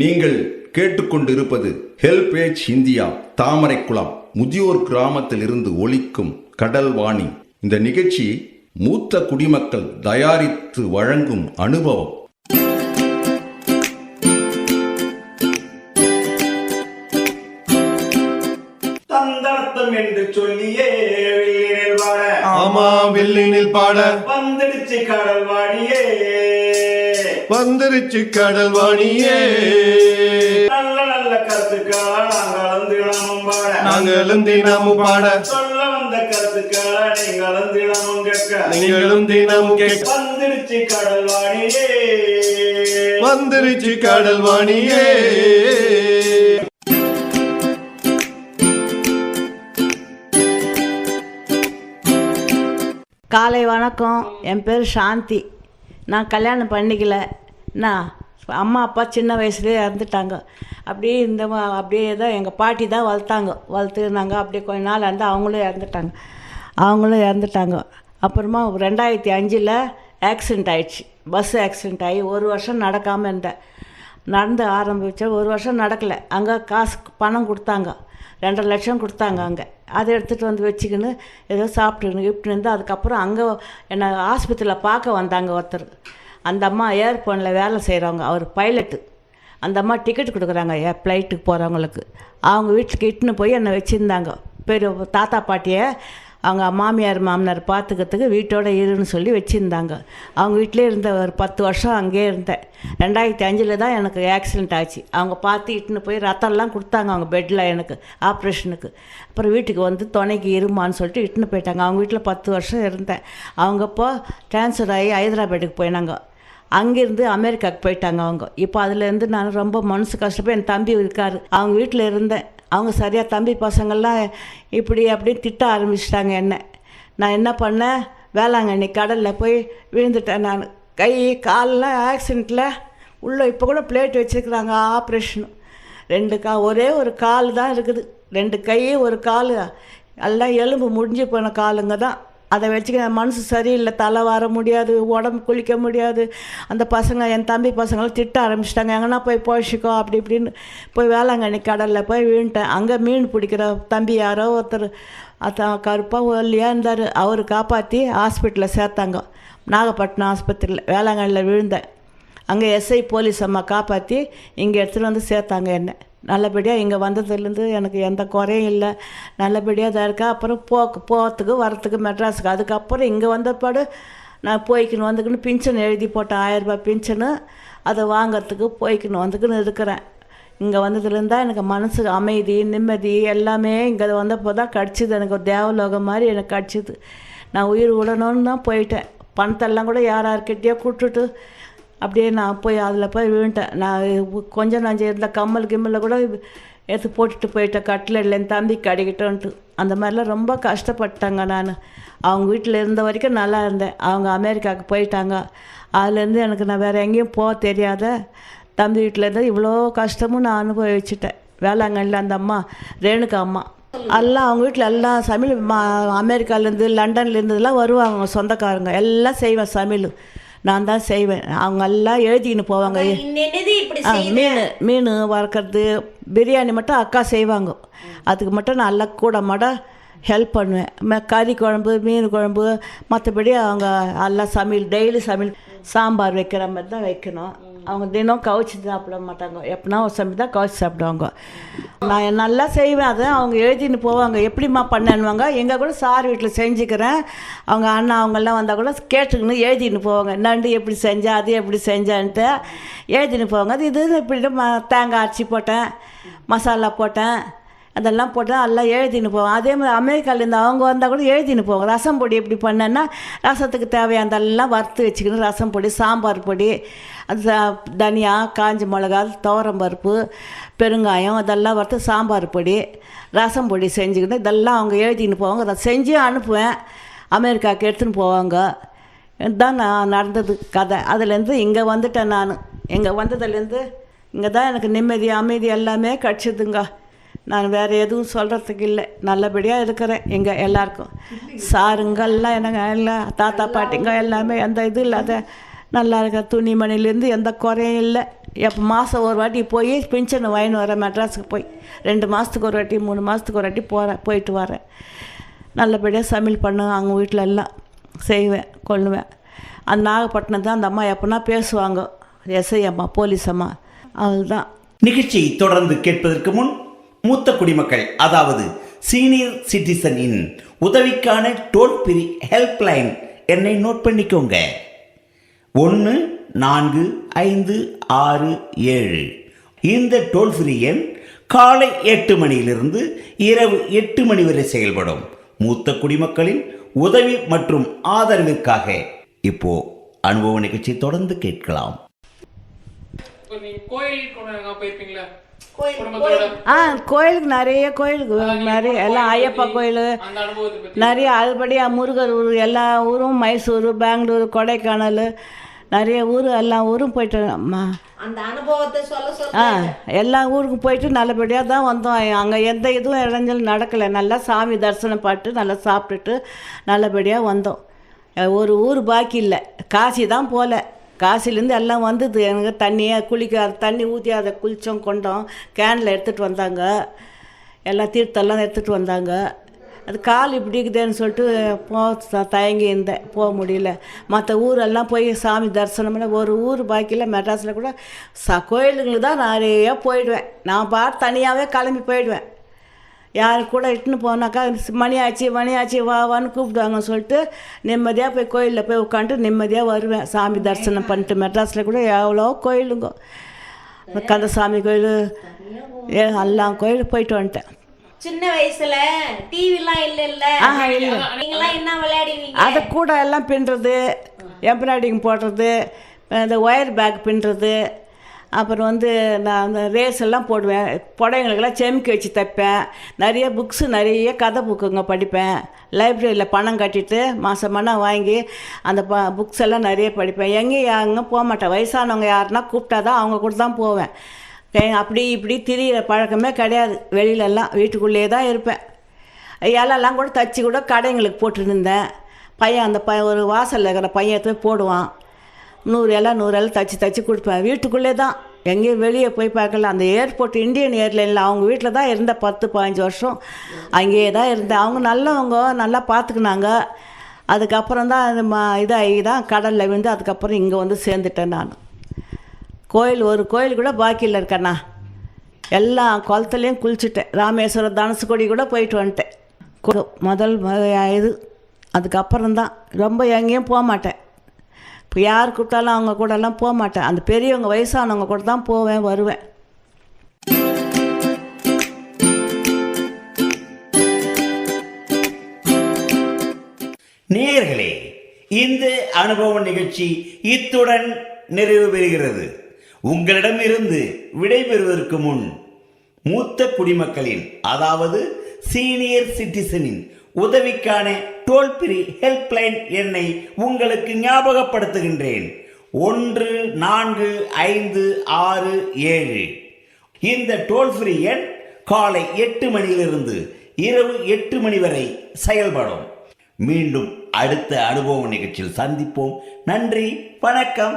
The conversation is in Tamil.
நீங்கள் கேட்டுக்கொண்டிருப்பது ஹெல்பேஜ் இந்தியா தாமரைக்குளம் முதியோர் கிராமத்தில் இருந்து ஒலிக்கும் கடல் வாணி. இந்த நிகழ்ச்சி மூத்த குடிமக்கள் தயாரித்து வழங்கும் அனுபவம். தந்தனத்தம் என்று சொல்லியே வெள்ளினில் பாட, ஆமா வெள்ளினில் பாட, வந்துடுச்சு கடல் வாணியே, வந்துருச்சு கடல் வாணியே. நல்ல நல்ல கருத்துக்களா நாங்களும் தினமும் பாட, நாங்களும் தினமும் பாட, சொல்ல வந்த கருத்துக்களா நீங்களும் தினமும் கேட்க, நீங்களும் தினமும் கேட்க. வந்துடுச்சு கடல் வாணியே, வந்துருச்சு கடல் வாணியே. காலை வணக்கம். என் பேர் சாந்தி. நான் கல்யாணம் பண்ணிக்கல. நான் அம்மா அப்பா சின்ன வயசுலேயே இறந்துட்டாங்க. அப்படியே அப்படியே தான் எங்கள் பாட்டி தான் வளர்த்துனாங்க. அப்படியே கொஞ்ச நாள் வந்து அவங்களும் இறந்துட்டாங்க. அப்புறமா 2005 ஆக்சிடெண்ட் ஆகிடுச்சு. பஸ் ஆக்சிடெண்ட் ஆகி 1 வருஷம் நடக்காமல் இருந்தேன். நடந்து ஆரம்பித்த 1 வருஷம் நடக்கலை. அங்கே பணம் கொடுத்தாங்க, 2.5 லட்சம் கொடுத்தாங்க. அங்கே அதை எடுத்துகிட்டு வந்து வச்சுக்கின்னு ஏதோ சாப்பிட்டுன்னு இருந்து அதுக்கப்புறம் அங்கே என்னை ஆஸ்பத்திரியில் பார்க்க வந்தாங்க ஒருத்தர். அந்த அம்மா ஏர்போர்ட்டில் வேலை செய்கிறவங்க, அவர் பைலட்டு. அந்த அம்மா டிக்கெட் கொடுக்குறாங்க ஃப்ளைட்டுக்கு போகிறவங்களுக்கு. அவங்க வீட்டுக்கு இட்டுன்னு போய் என்னை வச்சுருந்தாங்க. பெரிய தாத்தா பாட்டியை அவங்க மாமியார் மாமனார் பார்த்துக்கிறதுக்கு வீட்டோட இருன்னு சொல்லி வச்சுருந்தாங்க. அவங்க வீட்டிலே இருந்த ஒரு 10 வருஷம் அங்கேயே இருந்தேன். 2005 தான் எனக்கு ஆக்சிடெண்ட் ஆச்சு. அவங்க பார்த்து இட்டுன்னு போய் ரத்தம்லாம் கொடுத்தாங்க அவங்க பெட்டில் எனக்கு ஆப்ரேஷனுக்கு. அப்புறம் வீட்டுக்கு வந்து துணைக்கு இருமான்னு சொல்லிட்டு இட்டுன்னு போயிட்டாங்க. அவங்க வீட்டில் 10 வருஷம் இருந்தேன். அவங்க இப்போ ட்ரான்ஸ்ஃபர் ஆகி ஹைதராபாத்துக்கு போயினாங்க. அங்கேருந்து அமெரிக்காவுக்கு போயிட்டாங்க அவங்க. இப்போ அதுலேருந்து நான் ரொம்ப மனசு கஷ்டப்பட்டு என் தம்பி இருக்கார், அவங்க வீட்டில் இருந்தேன். அவங்க சரியாக தம்பி பசங்கள்லாம் இப்படி அப்படின்னு திட்ட ஆரம்பிச்சிட்டாங்க என்ன. நான் என்ன பண்ணேன், வேளாங்கண்ணி கடலில் போய் விழுந்துட்டேன். நான் கை காலெலாம் ஆக்சிடெண்ட்டில் உள்ளே இப்போ கூட பிளேட் வச்சுருக்குறாங்க. ஆப்ரேஷனு 2 ஒரே ஒரு கால் தான் இருக்குது. 2 கை ஒரு கால் எல்லாம் எலும்பு முடிஞ்சு போன காலுங்க தான். அதை வச்சுக்க மனசு சரியில்லை, தலை வர முடியாது, உடம்பு குளிக்க முடியாது. அந்த பசங்க என் தம்பி பசங்களாம் திட்ட ஆரம்பிச்சிட்டாங்க, எங்கன்னா போய் போஷிக்கோ அப்படி இப்படின்னு. போய் வேளாங்கண்ணி கடலில் போய் விழுந்துட்டேன். அங்கே மீன் பிடிக்கிற தம்பி யாரோ ஒருத்தர் அதான் கருப்பாக ஒல்லியாக இருந்தார். அவர் காப்பாற்றி ஹாஸ்பிட்டலில் சேர்த்தாங்க. நாகப்பட்டினம் ஆஸ்பத்திரியில் வேளாங்கண்ணியில் விழுந்தேன். அங்கே எஸ்ஐ போலீஸ் அம்மா காப்பாற்றி இங்கே எடுத்துகிட்டு வந்து சேர்த்தாங்க என்ன. நல்லபடியாக இங்கே வந்ததுலேருந்து எனக்கு எந்த குறையும் இல்லை, நல்லபடியாக தான் இருக்கா. அப்புறம் போகிறதுக்கு வரத்துக்கு மெட்ராஸுக்கு. அதுக்கப்புறம் இங்கே வந்தபாடு நான் போய்க்கின்னு வந்துக்கின்னு பின்ஷன் எழுதி போட்டேன், 1000 ரூபாய் பின்ஷனு. அதை வாங்கிறதுக்கு போய்க்கின்னு வந்துக்கின்னு இருக்கிறேன். இங்கே வந்ததுலேருந்தா எனக்கு மனசு அமைதி நிம்மதி எல்லாமே இங்கே வந்தப்போ தான் கிடச்சிது. எனக்கு ஒரு தேவலோகம் மாதிரி எனக்கு கிடச்சிது. நான் உயிர் விடணும்னு தான் போயிட்டேன். பணத்தெல்லாம் கூட யார்கிட்டயோ கூட்டுட்டு அப்படியே நான் போய் அதில் போய் விழுந்துட்டேன். நான் கொஞ்சம் நஞ்சம் இருந்த கிம்மலில் கூட எடுத்து போட்டுட்டு போயிட்டேன். கட்டில் இல்லை என் தம்பிக்கு அடிக்கிட்டோன்ட்டு. அந்த மாதிரிலாம் ரொம்ப கஷ்டப்பட்டாங்க. நான் அவங்க வீட்டில் இருந்த வரைக்கும் நல்லா இருந்தேன். அவங்க அமெரிக்காவுக்கு போயிட்டாங்க. அதுலேருந்து எனக்கு நான் வேறு எங்கேயும் போக தெரியாத தம்பி வீட்டில் இருந்தால் இவ்வளோ கஷ்டமும் நான் அனுபவிச்சுட்டேன். வேளாங்கண்ணில் அந்த அம்மா ரேணுகா அம்மா எல்லாம் அவங்க வீட்டில் எல்லாம் சமையல் அமெரிக்காலேருந்து லண்டன்லேருந்துலாம் வருவாங்க சொந்தக்காரங்க. எல்லாம் செய்வேன் சமையல் நான் தான் செய்வேன். அவங்க எல்லாம் எழுதிக்கின்னு போவாங்க. மீன் வறுக்கிறது பிரியாணி மட்டும் அக்கா செய்வாங்க. அதுக்கு மட்டும் நான் எல்லாம் கூட மாட ஹெல்ப் பண்ணுவேன். கறி குழம்பு மீன் குழம்பு மற்றபடி அவங்க எல்லாம் சமையல் டெய்லி சமையல் சாம்பார் வைக்கிற மாதிரி தான் வைக்கணும். அவங்க தினம் கவுச்சி சாப்பிட மாட்டாங்க, எப்படின்னா ஒரு சமையல் தான் கவுச்சி சாப்பிடுவாங்க. நான் நல்லா செய்வேன். அதை அவங்க எழுதின்னு போவாங்க, எப்படிம்மா பண்ணணுவாங்க. எங்கள் கூட சார் வீட்டில் செஞ்சுக்கிறேன். அவங்க அண்ணா அவங்கெல்லாம் வந்தால் கூட கேட்டுக்கின்னு எழுதின்னு போவாங்க. நண்டு எப்படி செஞ்சேன், அது எப்படி செஞ்சான்ட்டு எழுதின்னு போவாங்க. அது இது இப்படி தேங்காய் அரைச்சி போட்டேன், மசாலா போட்டேன், அதெல்லாம் போட்டால் எல்லாம் எழுதின்னு போவோம். அதே மாதிரி அமெரிக்காவிலேருந்து அவங்க வந்தால் கூட எழுதின்னு போவாங்க. ரசம் பொடி எப்படி பண்ணேன்னா ரசத்துக்கு தேவையானதெல்லாம் வறுத்து வச்சுக்கணும். ரசம் பொடி, சாம்பார் பொடி, அது தனியா, காஞ்ச மிளகா, துவரம்பருப்பு, பெருங்காயம் அதெல்லாம் வறுத்து சாம்பார் பொடி, ரசம் பொடி செஞ்சுக்கிட்டு இதெல்லாம் அவங்க எழுதின்னு போவாங்க. அதை செஞ்சு அனுப்புவேன். அமெரிக்காவுக்கு எடுத்துன்னு போவாங்க. இதுதான் நான் நடந்தது கதை. அதுலேருந்து இங்கே வந்துட்டேன். நான் இங்கே வந்ததுலேருந்து இங்கே தான் எனக்கு நிம்மதி அமைதி எல்லாமே கிடச்சிதுங்க. நான் வேறு எதுவும் சொல்கிறதுக்கு இல்லை. நல்லபடியாக இருக்கிறேன். எங்கே எல்லாருக்கும் சாருங்கெல்லாம் என்னங்க எல்லாம் தாத்தா பாட்டிங்க எல்லாமே எந்த இது இல்லாத நல்லா இருக்க. துணிமணிலேருந்து எந்த குறையும் இல்லை. எப்போ மாதம் ஒரு வாட்டி போய் பென்ஷன் வாங்கின்னு வரேன். மெட்ராஸுக்கு போய் 2 மாதத்துக்கு ஒரு வாட்டி 3 மாதத்துக்கு ஒரு வாட்டி போயிட்டு வரேன். நல்லபடியாக சமையல் பண்ணுவேன். அவங்க வீட்டில் எல்லாம் செய்வேன் கொள்ளுவேன். அந்த நாகப்பட்டினம் தான் அந்த அம்மா எப்போனா பேசுவாங்க. எஸ்ஐ அம்மா, போலீஸ் அம்மா, அவள்தான். நிகழ்ச்சியை தொடர்ந்து கேட்பதற்கு முன் மூத்த குடிமக்கள் அதாவது சீனியர் சிட்டிசனின் உதவிக்கான டோல் ஃப்ரீ ஹெல்ப்லைன் எண்ணை நோட் பண்ணிக்கோங்க. 145667. இந்த டோல் ஃப்ரீ எண் காலை 8 மணியிலிருந்து இரவு 8 மணி வரை செயல்படும். மூத்த குடிமக்களின் உதவி மற்றும் ஆதரவிற்காக இப்போ அனுபவ நிகழ்ச்சி தொடர்ந்து கேட்கலாம். கோயிலுக்கு நிறைய எல்லாம் ஐயப்பா கோயில் நிறைய, அதுபடியாக முருகர் ஊர், எல்லா ஊரும், மைசூர், பெங்களூர், கொடைக்கானல், நிறைய ஊர், எல்லா ஊரும் போயிட்டு அந்த அனுபவத்தை சொல்ல எல்லா ஊருக்கும் போயிட்டு நல்லபடியாக தான் வந்தோம். அங்கே எந்த இதுவும் இடைஞ்சல் நடக்கலை. நல்லா சாமி தரிசனம் பார்த்து நல்லா சாப்பிட்டுட்டு நல்லபடியாக வந்தோம். ஒரு ஊர் பாக்கி இல்லை. காசி தான் போகல. காசிலேருந்து எல்லாம் வந்தது. எனக்கு தண்ணி ஊற்றி அதை குளித்தோம், கொண்டோம். கேனில் எடுத்துகிட்டு வந்தாங்க. எல்லாம் தீர்த்தெல்லாம் எடுத்துகிட்டு வந்தாங்க. அது கால் இப்படி இருக்குதுன்னு சொல்லிட்டு தயங்கி இருந்தேன், போக முடியல. மற்ற ஊரெல்லாம் போய் சாமி தரிசனம்னா ஒரு ஊர் பாக்கியில் மெட்ராஸில் கூட கோயிலுங்களுக்கு தான் நிறைய போயிடுவேன். நான் தனியாகவே கிளம்பி போயிடுவேன். யார் கூட இட்டுன்னு போனாக்கா மணி ஆச்சு வான்னு கூப்பிடுவாங்கன்னு சொல்லிட்டு நிம்மதியாக போய் கோயிலில் போய் உட்காந்துட்டு நிம்மதியாக வருவேன். சாமி தரிசனம் பண்ணிட்டு மெட்ராஸில் கூட எவ்வளோ கோயிலுங்க, கந்தசாமி கோயில், எல்லா கோயிலுக்கு போயிட்டு வந்துட்டேன். சின்ன வயசுல டிவிலாம் இல்ல நீங்களாம் என்ன விளையாடுவீங்க? அதை கூட எல்லாம் பின்னுறது, எம்ப்ராய்டிங் போடுறது, இந்த ஒயர் பேக் பின்னுறது, அப்புறம் நான் அந்த ரேஸ் எல்லாம் போடுவேன். புடவைங்களுக்கெல்லாம் செமிக்கி வச்சு தைப்பேன். நிறைய புக்ஸு, நிறைய கதை புக்குங்க படிப்பேன். லைப்ரரியில் பணம் கட்டிட்டு மாதம் வாங்கி அந்த புக்ஸ் எல்லாம் நிறைய படிப்பேன். எங்கே போக மாட்டேன். வயசானவங்க யாருன்னா கூப்பிட்டா தான் அவங்க கூட தான் போவேன். அப்படி இப்படி திரியிற பழக்கமே கிடையாது. வெளியிலலாம் வீட்டுக்குள்ளேயே தான் இருப்பேன். இலெல்லாம் கூட தச்சு கூட கடைங்களுக்கு போட்டுருந்தேன். அந்த ஒரு வாசலில் இருக்கிற பையன் எடுத்து போடுவான். 100 இலை தச்சு கொடுப்பேன். வீட்டுக்குள்ளே தான், எங்கேயும் வெளியே போய் பார்க்கல. அந்த ஏர்போர்ட் இந்தியன் ஏர்லைனில் அவங்க வீட்டில் தான் இருந்தேன். 10-15 வருஷம் அங்கேயே தான் இருந்தேன். அவங்க நல்லவங்க, நல்லா பார்த்துக்குனாங்க. அதுக்கப்புறம் தான் இதாகி தான் கடலில் விழுந்து அதுக்கப்புறம் இங்கே வந்து சேர்ந்துட்டேன். நான் ஒரு கோயில் கூட பாக்கியில் இருக்கேண்ணா. எல்லா குளத்துலேயும் குளிச்சுட்டேன். ராமேஸ்வரம், தனுசுக்கோடி கூட போயிட்டு வந்துட்டேன். முதல் இது. அதுக்கப்புறம் தான் ரொம்ப எங்கேயும் போக மாட்டேன். இப்போ யார் கூப்பிட்டாலும் அவங்க கூடலாம் போக மாட்டேன். அந்த பெரியவங்க வயசானவங்க கூட தான் போவேன், வருவேன். நேயர்களே, இந்த அனுபவ நிகழ்ச்சி இத்துடன் நிறைவு பெறுகிறது. உங்களிடமிருந்து விடைபெறுவதற்கு முன் மூத்த குடிமக்களின் அதாவது சீனியர் சிட்டிசனின் உதவிக்கான டோல் ஃப்ரீ ஹெல்ப்லைன் எண்ணை உங்களுக்கு ஞாபகப்படுத்துகின்றேன். 145667. இந்த டோல் ஃப்ரீ எண் காலை 8 மணியிலிருந்து இரவு 8 மணி வரை செயல்படும். மீண்டும் அடுத்த அனுபவ நிகழ்ச்சியில் சந்திப்போம். நன்றி, வணக்கம்.